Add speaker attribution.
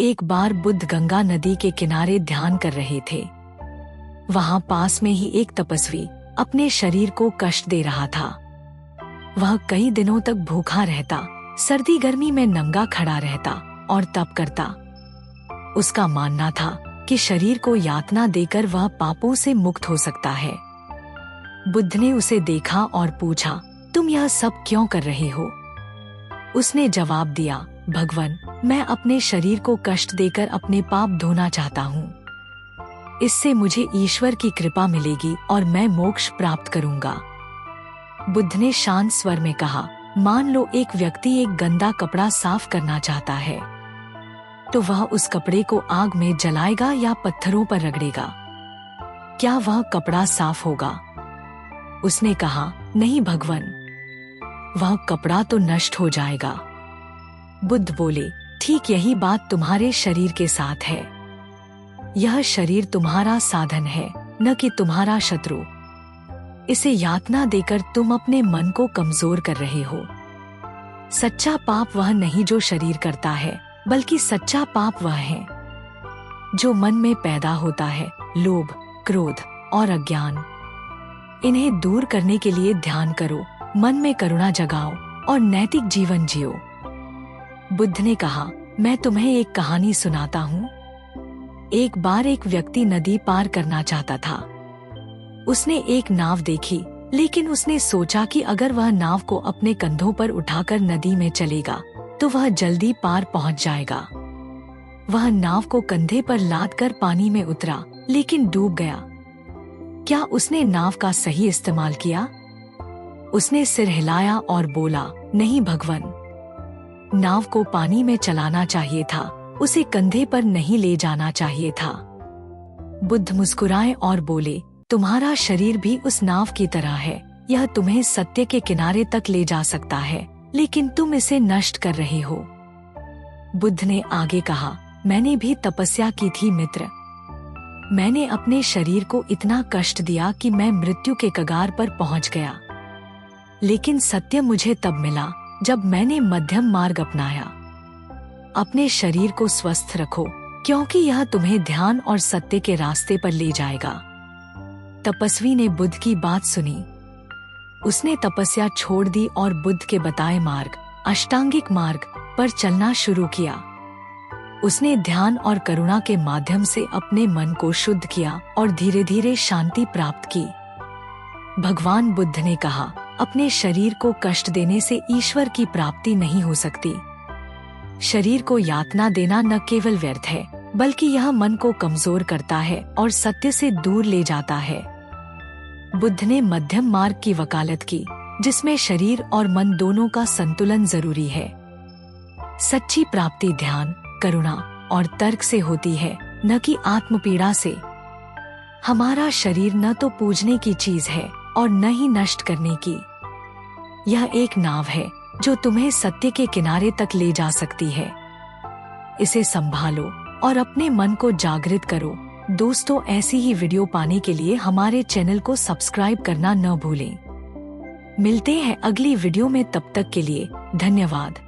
Speaker 1: एक बार बुद्ध गंगा नदी के किनारे ध्यान कर रहे थे। वहां पास में ही एक तपस्वी अपने शरीर को कष्ट दे रहा था। वह कई दिनों तक भूखा रहता, सर्दी गर्मी में नंगा खड़ा रहता और तप करता। उसका मानना था कि शरीर को यातना देकर वह पापों से मुक्त हो सकता है। बुद्ध ने उसे देखा और पूछा, तुम यह सब क्यों कर रहे हो? उसने जवाब दिया, भगवान, मैं अपने शरीर को कष्ट देकर अपने पाप धोना चाहता हूँ। इससे मुझे ईश्वर की कृपा मिलेगी और मैं मोक्ष प्राप्त करूँगा। बुद्ध ने शांत स्वर में कहा, मान लो एक व्यक्ति एक गंदा कपड़ा साफ करना चाहता है, तो वह उस कपड़े को आग में जलाएगा या पत्थरों पर रगड़ेगा? क्या वह कपड़ा साफ होगा? उसने कहा, नहीं भगवान, वह कपड़ा तो नष्ट हो जाएगा। बुद्ध बोले, ठीक यही बात तुम्हारे शरीर के साथ है। यह शरीर तुम्हारा साधन है, न कि तुम्हारा शत्रु। इसे यातना देकर तुम अपने मन को कमजोर कर रहे हो। सच्चा पाप वह नहीं जो शरीर करता है, बल्कि सच्चा पाप वह है जो मन में पैदा होता है, लोभ, क्रोध और अज्ञान। इन्हें दूर करने के लिए ध्यान करो, मन में करुणा जगाओ और नैतिक जीवन जियो। बुद्ध ने कहा, मैं तुम्हें एक कहानी सुनाता हूँ। एक बार एक व्यक्ति नदी पार करना चाहता था। उसने एक नाव देखी, लेकिन उसने सोचा कि अगर वह नाव को अपने कंधों पर उठाकर नदी में चलेगा तो वह जल्दी पार पहुंच जाएगा। वह नाव को कंधे पर लाद कर पानी में उतरा, लेकिन डूब गया। क्या उसने नाव का सही इस्तेमाल किया? उसने सिर हिलाया और बोला, नहीं भगवान, नाव को पानी में चलाना चाहिए था, उसे कंधे पर नहीं ले जाना चाहिए था। बुद्ध मुस्कुराए और बोले, तुम्हारा शरीर भी उस नाव की तरह है। यह तुम्हें सत्य के किनारे तक ले जा सकता है, लेकिन तुम इसे नष्ट कर रहे हो। बुद्ध ने आगे कहा, मैंने भी तपस्या की थी मित्र। मैंने अपने शरीर को इतना कष्ट दिया कि मैं मृत्यु के कगार पर पहुंच गया। लेकिन सत्य मुझे तब मिला जब मैंने मध्यम मार्ग अपनाया। अपने शरीर को स्वस्थ रखो, क्योंकि यह तुम्हें ध्यान और सत्य के रास्ते पर ले जाएगा। तपस्वी ने बुद्ध की बात सुनी। उसने तपस्या छोड़ दी और बुद्ध के बताए मार्ग, अष्टांगिक मार्ग पर चलना शुरू किया। उसने ध्यान और करुणा के माध्यम से अपने मन को शुद्ध किया और धीरे धीरे शांति प्राप्त की। भगवान बुद्ध ने कहा, अपने शरीर को कष्ट देने से ईश्वर की प्राप्ति नहीं हो सकती। शरीर को यातना देना न केवल व्यर्थ है, बल्कि यह मन को कमजोर करता है और सत्य से दूर ले जाता है। बुद्ध ने मध्यम मार्ग की वकालत की, जिसमें शरीर और मन दोनों का संतुलन जरूरी है। सच्ची प्राप्ति ध्यान, करुणा और तर्क से होती है, न कि आत्मपीड़ा से। हमारा शरीर न तो पूजने की चीज है और न ही नष्ट करने की। यह एक नाव है जो तुम्हें सत्य के किनारे तक ले जा सकती है। इसे संभालो और अपने मन को जागृत करो। दोस्तों, ऐसी ही वीडियो पाने के लिए हमारे चैनल को सब्सक्राइब करना न भूलें। मिलते हैं अगली वीडियो में, तब तक के लिए धन्यवाद।